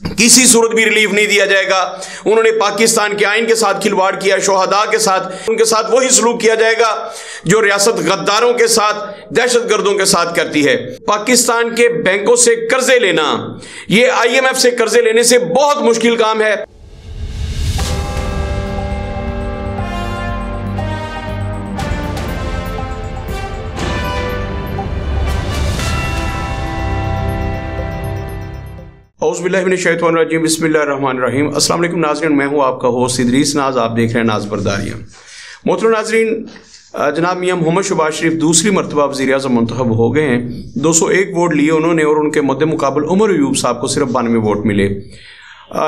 किसी सूरत भी रिलीफ नहीं दिया जाएगा। उन्होंने पाकिस्तान के आइन के साथ खिलवाड़ किया, शोहदा के साथ, उनके साथ वही सलूक किया जाएगा जो रियासत गद्दारों के साथ, दहशतगर्दों के साथ करती है। पाकिस्तान के बैंकों से कर्जे लेना, यह IMF से कर्जे लेने से बहुत मुश्किल काम है। औज़ुबिल्लाहिमिनश्शैतानिर्रजीम, बिस्मिल्लाहिर्रहमानिर्रहीम। अस्सलाम वालेकुम नाज़रीन, मैं हूँ आपका होस्ट इदरीस नाज। आप देख रहे हैं नाज बरदारियाँ। मोहतरम नाज़रीन, जनाब मियां मोहम्मद शहबाज शरीफ दूसरी मरतबा वज़ीर-ए-आज़म मुंतखब हो गए हैं। 201 वोट लिए उन्होंने और उनके मद्दे मुकाबल उमर अयूब साहब को सिर्फ 92 वोट मिले।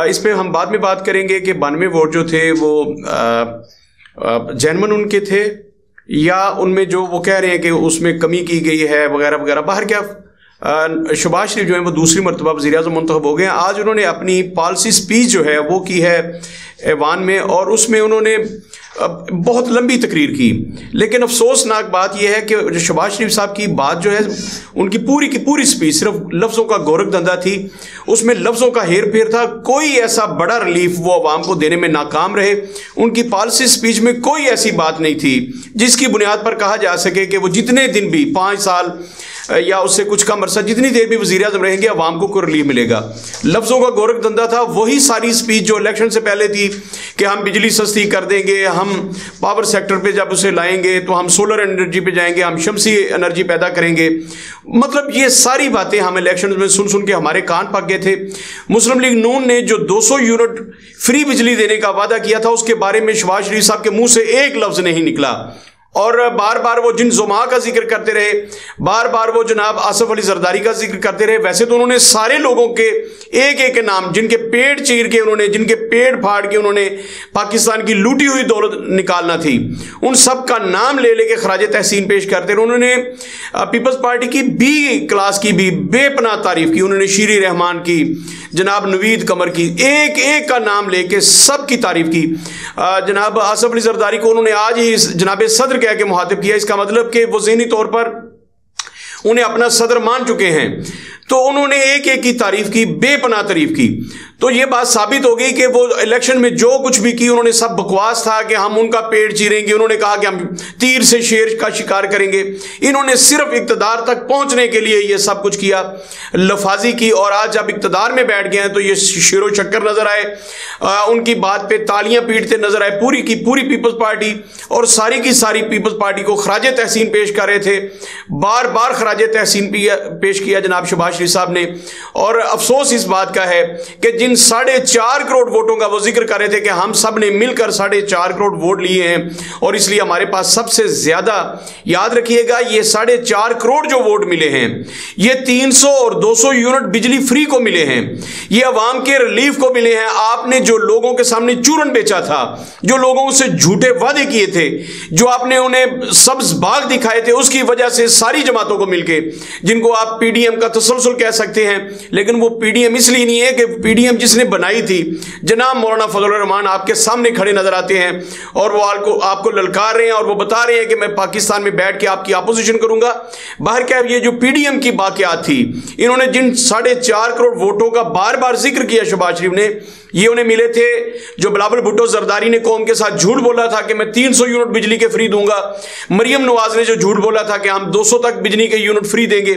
इस पर हम बाद में बात करेंगे कि 92 वोट जो थे वो जेन्युइन उनके थे या उनमें जो वो कह रहे हैं कि उसमें कमी की गई है वगैरह वगैरह। बाहर क्या शहबाज शरीफ जो है वो दूसरी मरतबा वज़ीर-ए-आज़म मुंतखब हो गए हैं। आज उन्होंने अपनी पॉलिसी स्पीच जो है वो की है ऐवान में, और उसमें उन्होंने बहुत लंबी तकरीर की। लेकिन अफसोसनाक बात यह है कि शहबाज शरीफ साहब की बात जो है, उनकी पूरी की पूरी स्पीच सिर्फ लफ्ज़ों का गोरख धंधा थी, उसमें लफ्ज़ों का हेर फेर था। कोई ऐसा बड़ा रिलीफ वो अवाम को देने में नाकाम रहे। उनकी पॉलिसी स्पीच में कोई ऐसी बात नहीं थी जिसकी बुनियाद पर कहा जा सके कि वो जितने दिन भी 5 साल या उससे कुछ कम अरसा जितनी देर भी वज़ीर-ए-आज़म रहेंगे अवाम को कोई रिलीफ मिलेगा। लफ्ज़ों का गोरख धंधा था। वही सारी स्पीच जो इलेक्शन से पहले थी कि हम बिजली सस्ती कर देंगे, हम पावर सेक्टर पे जब उसे लाएंगे तो हम सोलर एनर्जी पे जाएंगे, हम शमसी एनर्जी पैदा करेंगे। मतलब ये सारी बातें हम इलेक्शन में सुन सुन के हमारे कान पक गए थे। मुस्लिम लीग नून ने जो 200 यूनिट फ्री बिजली देने का वादा किया था उसके बारे में शहबाज शरीफ साहब के मुंह से एक लफ्ज़ नहीं निकला। और बार बार वो जिन जुमा का जिक्र करते रहे, बार बार वो जनाब आसिफ अली जरदारी का जिक्र करते रहे। वैसे तो उन्होंने सारे लोगों के एक एक नाम, जिनके पेट चीर के उन्होंने, जिनके पेट फाड़ के उन्होंने पाकिस्तान की लूटी हुई दौलत निकालना थी, उन सब का नाम ले लेके खराज तहसीन पेश करते रहे। उन्होंने पीपल्स पार्टी की बी क्लास की भी बेपनाह तारीफ की। उन्होंने शीरी रहमान की, जनाब नवीद कमर की, एक एक का नाम लेके सब की तारीफ की। जनाब आसिफ अली जरदारी को उन्होंने आज ही जनाब सदर कह के मुहातिब किया। इसका मतलब कि वो ज़हनी तौर पर उन्हें अपना सदर मान चुके हैं। तो उन्होंने एक एक की तारीफ की, बेपनाह तारीफ की। तो ये बात साबित हो गई कि वो इलेक्शन में जो कुछ भी की उन्होंने सब बकवास था कि हम उनका पेट चीरेंगे। उन्होंने कहा कि हम तीर से शेर का शिकार करेंगे। इन्होंने सिर्फ इक़्तिदार तक पहुंचने के लिए ये सब कुछ किया, लफाजी की। और आज जब इक़्तिदार में बैठ गए हैं तो ये शेरो शक्कर नजर आए, उनकी बात पे तालियां पीटते नजर आए। पूरी की पूरी पीपल्स पार्टी और सारी की सारी पीपल्स पार्टी को खराज तहसीन पेश कर रहे थे। बार बार खराज तहसीन पेश किया जनाब शहबाज शरीफ साहब ने। और अफसोस इस बात का है कि जिन 4.5 करोड़ वोटों का वो जिक्र कर रहे थे कि हम सब ने मिलकर 4.5 करोड़ वोट लिए हैं और इसलिए हमारे पास सबसे ज्यादा, याद रखिएगा ये 4.5 करोड़ जो वोट मिले हैं ये 300 और 200 यूनिट बिजली फ्री को मिले हैं, ये अवाम के रिलीफ को मिले हैं। आपने जो लोगों के सामने चूरन बेचा था, जो लोगों से झूठे वादे किए थे, जो आपने उन्हें सब्ज बाग दिखाए थे, उसकी वजह से सारी जमातों को मिलके, जिनको आप PDM का तसलसल कह सकते हैं, लेकिन वो PDM इसलिए नहीं है कि PDM जिसने बनाई थी जनाब मौलाना फजलुर रहमान आपके सामने खड़े नजर आते हैं और वो आपको ललकार रहे हैं और वो बता रहे हैं कि मैं पाकिस्तान में बैठ के आपकी अपोजिशन करूंगा। बाहर क्या ये जो PDM की बाक़ियात थी, इन्होंने जिन 4.5 करोड़ वोटों का बार बार जिक्र किया शहबाज शरीफ ने, ये उन्हें मिले थे जो बिलावल भुट्टो जरदारी ने कौम के साथ झूठ बोला था कि मैं 300 यूनिट बिजली के फ्री दूंगा, मरियम नवाज ने जो झूठ बोला था कि हम 200 तक बिजली के यूनिट फ्री देंगे।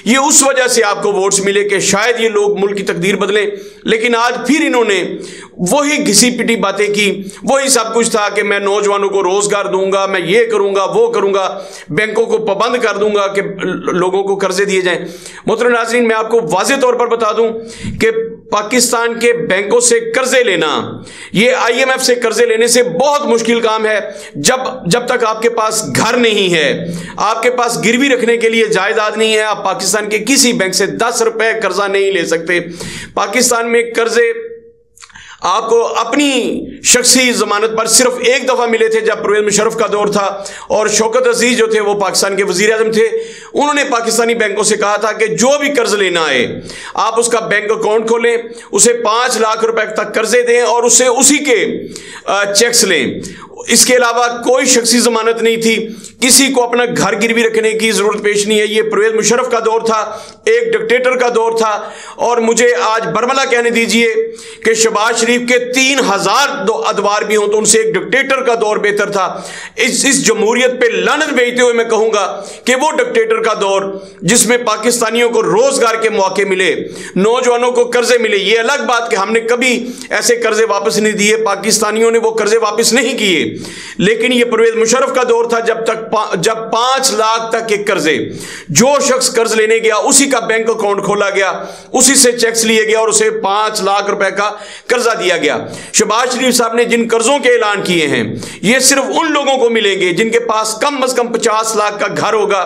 ये उस वजह से आपको वोट्स मिले कि शायद ये लोग मुल्क की तकदीर बदलें। लेकिन आज फिर इन्होंने वही घिसी पिटी बातें की, वही सब कुछ था कि मैं नौजवानों को रोजगार दूंगा, मैं ये करूंगा वो करूंगा, बैंकों को पाबंद कर दूंगा कि लोगों को कर्जे दिए जाएं। मोहतरम नाज़रीन, मैं आपको वाज़ेह तौर पर बता दूं कि पाकिस्तान के बैंकों से कर्जे लेना, ये IMF से कर्जे लेने से बहुत मुश्किल काम है। जब तक आपके पास घर नहीं है, आपके पास गिरवी रखने के लिए जायदाद नहीं है, आप पाकिस्तान के किसी बैंक से 10 रुपए कर्जा नहीं ले सकते। पाकिस्तान में कर्जे आपको अपनी शख्सी जमानत पर सिर्फ एक दफा मिले थे जब परवेज मुशर्रफ का दौर था और शौकत अजीज जो थे वो पाकिस्तान के वजीर आजम थे। उन्होंने पाकिस्तानी बैंकों से कहा था कि जो भी कर्ज लेना आए आप उसका बैंक अकाउंट खोलें, उसे 5 लाख रुपए तक कर्जे दें और उससे उसी के चेक्स लें। इसके अलावा कोई शख्सी जमानत नहीं थी, किसी को अपना घर गिरवी रखने की जरूरत पेश नहीं है। ये परवेज मुशर्रफ का दौर था, एक डिक्टेटर का दौर था। और मुझे आज बरमला कहने दीजिए कि शहबाज शरीफ के 3000 अदवार भी हों तो उनसे एक डिक्टेटर का दौर बेहतर था। इस जमहूरियत पे लानत भेजते हुए मैं कहूंगा कि वो डिक्टेटर का दौर जिसमें पाकिस्तानियों को रोजगार के मौके मिले, नौजवानों को कर्जे मिले, ये अलग बात कि हमने कभी ऐसे कर्जे वापस नहीं दिए, पाकिस्तानियों ने वो कर्जे वापस नहीं किए, लेकिन ये परवेज मुशर्रफ का दौर था जब 5 लाख तक के कर्जे, जो शख्स कर्ज लेने गया उसी का बैंक अकाउंट खोला गया, उसी से चेक्स लिए गया और उसे 5 लाख रुपए का कर्जा दिया गया। शहबाज शरीफ साहब ने जिन कर्जों के ऐलान किए हैं ये सिर्फ उन लोगों को मिलेंगे जिनके पास कम से कम 50 लाख का घर होगा।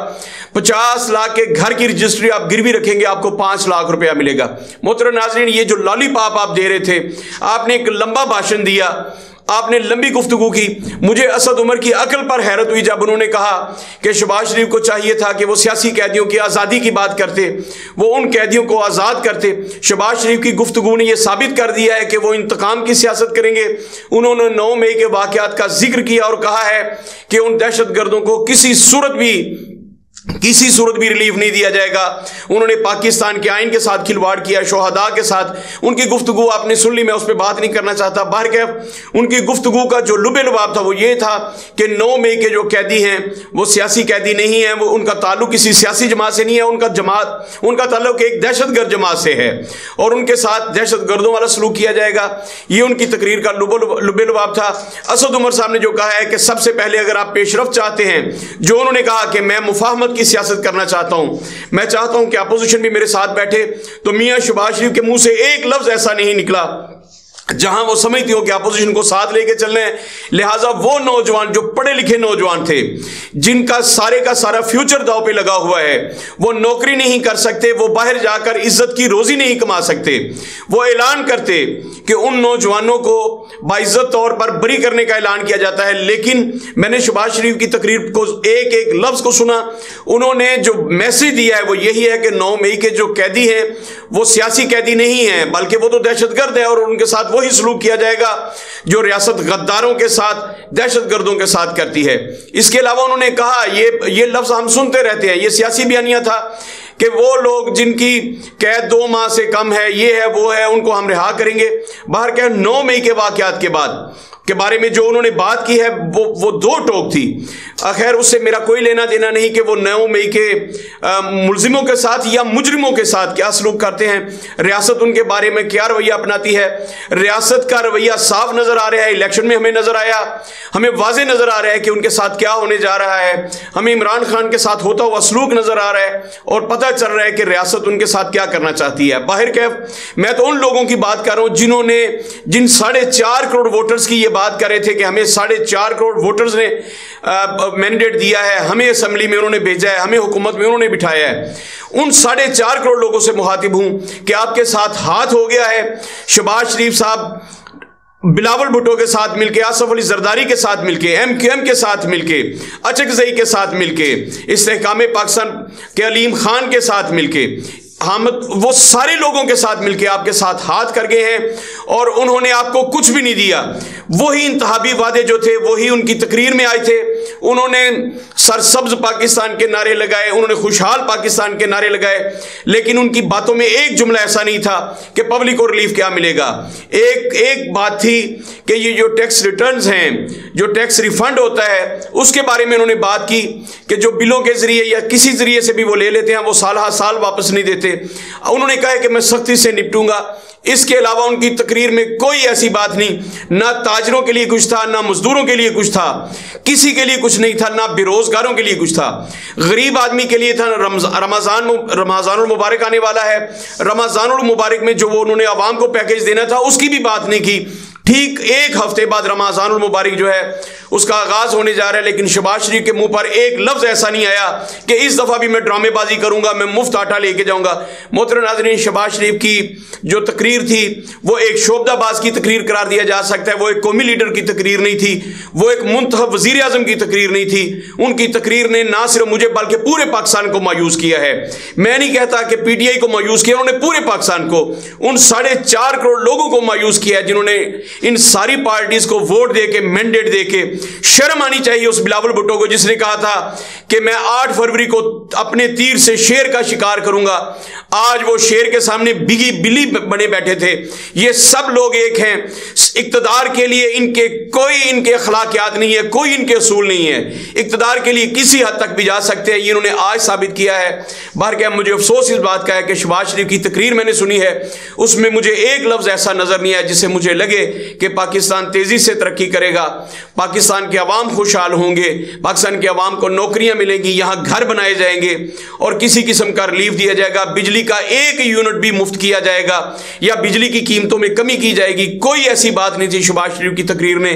50 लाख के घर की रजिस्ट्री आप गिरवी रखेंगे, आपको 5 लाख रुपया मिलेगा। मोहतरम नाज़रीन, ये जो लॉलीपॉप आप दे रहे थे, आपने एक लंबा भाषण दिया, आपने लंबी गुफ्तगू की। मुझे असद उमर की अकल पर हैरत हुई जब उन्होंने कहा कि शहबाज शरीफ को चाहिए था कि वो सियासी कैदियों की आज़ादी की बात करते, वो उन कैदियों को आज़ाद करते। शहबाज शरीफ की गुफ्तगू ने यह साबित कर दिया है कि वो इंतकाम की सियासत करेंगे। उन्होंने 9 मई के वाक़यात का जिक्र किया और कहा है कि उन दहशतगर्दों को किसी सूरत भी रिलीफ नहीं दिया जाएगा। उन्होंने पाकिस्तान के आइन के साथ खिलवाड़ किया, शोहदा के साथ। उनकी गुफ्तगू आपने सुन ली, मैं उस पर बात नहीं करना चाहता। बहरकैफ उनकी गुफ्तगू का जो लुबे लुबाब था वो ये था कि 9 मई के जो कैदी हैं वो सियासी कैदी नहीं है, वो उनका ताल्लुक किसी सियासी जमात से नहीं है, उनका ताल्लुक एक दहशतगर्द जमात से है और उनके साथ दहशतगर्दों वाला सलूक किया जाएगा। ये उनकी तकरीर का लुबे लुबाब था। असद उमर साहब ने जो कहा है कि सबसे पहले अगर आप पेशरफ चाहते हैं, जो उन्होंने कहा कि मैं मुफाहमत की सियासत करना चाहता हूं, मैं चाहता हूं कि अपोजिशन भी मेरे साथ बैठे, तो मियां शहबाज शरीफ के मुंह से एक लफ्ज ऐसा नहीं निकला जहां वो समझती हो कि अपोजिशन को साथ लेके चलना है। लिहाजा वो नौजवान जो पढ़े लिखे नौजवान थे, जिनका सारे का सारा फ्यूचर दांव पे लगा हुआ है, वो नौकरी नहीं कर सकते, वो बाहर जाकर इज्जत की रोजी नहीं कमा सकते, वो ऐलान करते कि उन नौजवानों को बाइज्जत तौर पर बरी करने का ऐलान किया जाता है। लेकिन मैंने शहबाज शरीफ की तकरीर को एक एक लफ्ज को सुना, उन्होंने जो मैसेज दिया है वो यही है कि 9 मई के जो कैदी हैं वो सियासी कैदी नहीं है, बल्कि वो तो दहशतगर्द है और उनके साथ वही सलूक किया जाएगा जो रियासत गद्दारों के साथ, दहशतगर्दों के साथ करती है। इसके अलावा उन्होंने कहा, ये लफ्ज हम सुनते रहते हैं, ये सियासी बयानिया था कि वो लोग जिनकी कैद 2 माह से कम है, ये है वो है, उनको हम रिहा करेंगे। बाहर क्या 9 मई के वाकयात के बाद के बारे में जो उन्होंने बात की है वो 2 टोक थी। खैर उससे मेरा कोई लेना देना नहीं कि वो 9 मई के मुलजिमों के साथ या मुजरिमों के साथ क्या सलूक करते हैं, रियासत उनके बारे में क्या रवैया अपनाती है। रियासत का रवैया साफ नजर आ रहा है, इलेक्शन में हमें नजर आया, हमें वाजे नजर आ रहा है कि उनके साथ क्या होने जा रहा है। हमें इमरान खान के साथ होता हुआ सलूक नजर आ रहा है और पता चल रहा है कि रियासत उनके साथ क्या करना चाहती है। बाहर कैफ मैं तो उन लोगों की बात कर रहा हूं जिन 4.5 करोड़ वोटर्स की बात कर रहे थे कि हमें 4.5 करोड़ वोटर्स ने मैंडेट दिया है, हमें असेंबली में उन्होंने भेजा है, हमें हुकूमत में उन्होंने बिठाया है। उन 4.5 करोड़ लोगों से मुखातिब हूं कि आपके साथ हाथ हो गया है। शहबाज शरीफ साहब बिलावल भुट्टो के साथ मिलके, आसफ अली जरदारी के साथ मिलके, MQM के साथ मिलके, अचकजई के साथ मिलके, इस्तेहकाम पाकिस्तान के अलीम खान के साथ मिलके, हामिद, वो सारे लोगों के साथ मिलके आपके साथ हाथ कर गए हैं और उन्होंने आपको कुछ भी नहीं दिया। वही इंतहाबी वादे जो थे वही उनकी तकरीर में आए थे। उन्होंने सरसब्ज पाकिस्तान के नारे लगाए, उन्होंने खुशहाल पाकिस्तान के नारे लगाए, लेकिन उनकी बातों में एक जुमला ऐसा नहीं था कि पब्लिक को रिलीफ क्या मिलेगा। एक बात थी कि ये जो टैक्स रिटर्न्स हैं, जो टैक्स रिफंड होता है, उसके बारे में उन्होंने बात की कि जो बिलों के जरिए या किसी जरिए से भी वो ले लेते हैं वो साल हर साल वापस नहीं देते। उन्होंने कहा कि मैं सख्ती से निपटूंगा। इसके अलावा उनकी तकरीर में कोई ऐसी बात नहीं, ना ताजरों के लिए कुछ था, ना मजदूरों के लिए कुछ था, किसी के लिए कुछ नहीं था, ना बेरोजगारों के लिए कुछ था। गरीब आदमी के लिए था। रमजानुल मुबारक आने वाला है, रमजानुल मुबारक में जो वो उन्होंने आवाम को पैकेज देना था उसकी भी बात नहीं की। ठीक 1 हफ्ते बाद रमजानुल मुबारक जो है उसका आगाज होने जा रहा है, लेकिन शहबाज शरीफ के मुंह पर एक लफ्ज ऐसा नहीं आया कि इस दफा भी मैं ड्रामेबाजी करूंगा, मैं मुफ्त आटा लेके जाऊंगा। मोहतरम नाज़रीन, शहबाज शरीफ की जो तकरीर थी वो एक शोबदाबाज की तकरीर करार दिया जा सकता है, वो एक कौमी लीडर की तकरीर नहीं थी, वो एक मुंतखब वजीर आजम की तकरीर नहीं थी। उनकी तकरीर ने ना सिर्फ मुझे बल्कि पूरे पाकिस्तान को मायूस किया है। मैं नहीं कहता कि PTI को मायूस किया, उन्होंने पूरे पाकिस्तान को, उन 4.5 करोड़ लोगों को मायूस किया है जिन्होंने इन सारी पार्टीज को वोट दे के, मैंडेट दे के शर्म आनी चाहिए उस बिलावल भुट्टो को जिसने कहा था कि मैं 8 फरवरी को अपने तीर से शेर का शिकार करूंगा। आज वो शेर के सामने बिगी बिल्ली बने बैठे थे। ये सब लोग एक हैं। इक्तदार के लिए इनके अखलाकियात नहीं है, कोई इनके असूल नहीं है। इक्तदार के लिए किसी हद तक भी जा सकते हैं, ये इन्होंने आज साबित किया है। बाहर क्या, मुझे अफसोस इस बात का है कि शहबाज शरीफ की तकरीर मैंने सुनी है, उसमें मुझे एक लफ्ज ऐसा नजर नहीं आया जिससे मुझे लगे कि पाकिस्तान तेजी से तरक्की करेगा, पाकिस्तान के अवाम खुशहाल होंगे, पाकिस्तान के अवाम को नौकरियां मिलेंगी, यहां घर बनाए जाएंगे और किसी किस्म का रिलीफ दिया जाएगा, बिजली का 1 यूनिट भी मुफ्त किया जाएगा या बिजली की कीमतों में कमी की जाएगी। कोई ऐसी बात नहीं थी। शहबाज शरीफ की तकरीर ने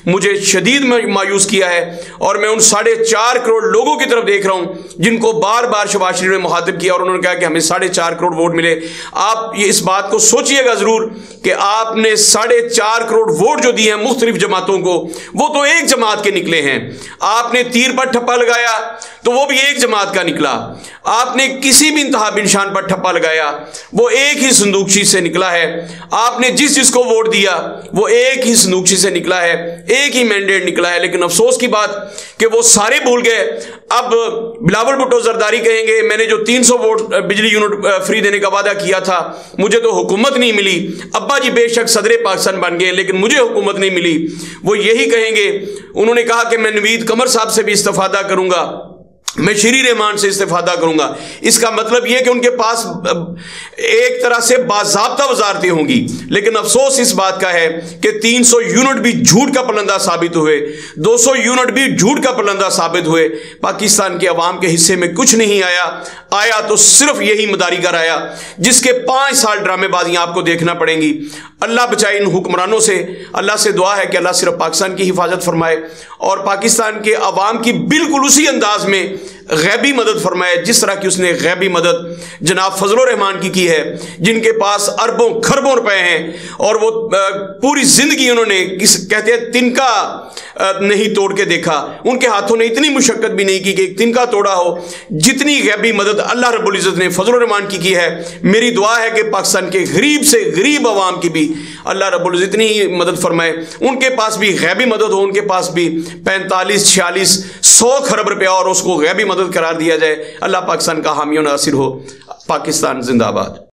मुझे शदीद मायूस किया है और मैं उन 4.5 करोड़ लोगों की तरफ देख रहा हूं जिनको बार बार शहबाज शरीफ ने मुखातिब किया और उन्होंने कहा कि हमें 4.5 करोड़ वोट मिले। आप ये इस बात को सोचिएगा जरूर कि आपने 4.5 करोड़ वोट जो दिए हैं मुख्तलिफ जमातों को, वो तो एक जमात के निकले हैं। आपने तीर पर ठप्पा लगाया तो वो भी एक जमात का निकला। आपने किसी भी इंतहा निशान पर ठप्पा लगाया वो एक ही संदूकशी से निकला है। आपने जिसको वोट दिया वो एक ही संदूकशी से निकला है, एक ही मैंडेट निकला है। लेकिन अफसोस की बात कि वो सारे भूल गए। अब बिलावल भुट्टो जरदारी कहेंगे मैंने जो 300 वोट बिजली यूनिट फ्री देने का वादा किया था, मुझे तो हुकूमत नहीं मिली। अब्बा जी बेशक सदर पाकिस्तान बन गए लेकिन मुझे हुकूमत नहीं मिली। वो यही कहेंगे। उन्होंने कहा कि मैं नवीद कमर साहब से भी इस्तिफादा करूंगा, मैं श्री रहमान से इस्तिफादा करूंगा। इसका मतलब यह कि उनके पास एक तरह से बाज़ाब्ता वजारतें होंगी। लेकिन अफसोस इस बात का है कि 300 यूनिट भी झूठ का पलंदा साबित हुए, 200 यूनिट भी झूठ का पलंदा साबित हुए। पाकिस्तान के अवाम के हिस्से में कुछ नहीं आया तो सिर्फ यही मदारीगर आया जिसके 5 साल ड्रामेबाजियां आपको देखना पड़ेंगी। अल्लाह बचाए इन हुक्मरानों से। अल्लाह से दुआ है कि अल्लाह सिर्फ पाकिस्तान की हिफाजत फरमाए और पाकिस्तान के अवाम की बिल्कुल उसी अंदाज में गैबी मदद फरमाए जिस तरह की उसने गैबी मदद जनाब फजल रहमान की है, जिनके पास अरबों खरबों रुपए हैं और वो पूरी जिंदगी उन्होंने कहते हैं तिनका नहीं तोड़ के देखा। उनके हाथों ने इतनी मुशक्कत भी नहीं की कि एक तिनका तोड़ा हो। जितनी गैबी मदद अल्लाह रब्बुल इज़्ज़त ने फजल रहमान की है, मेरी दुआ है कि पाकिस्तान के गरीब से गरीब अवाम की भी अल्लाह रब्बुल इज़्ज़त इतनी ही मदद फरमाए। उनके पास भी गैबी मदद हो, उनके पास भी 45, 46, 100 खरब रुपया और उसको गैबी मदद करार दिया जाए। अल्लाह पाकिस्तान का हामी और नासिर हो। पाकिस्तान जिंदाबाद।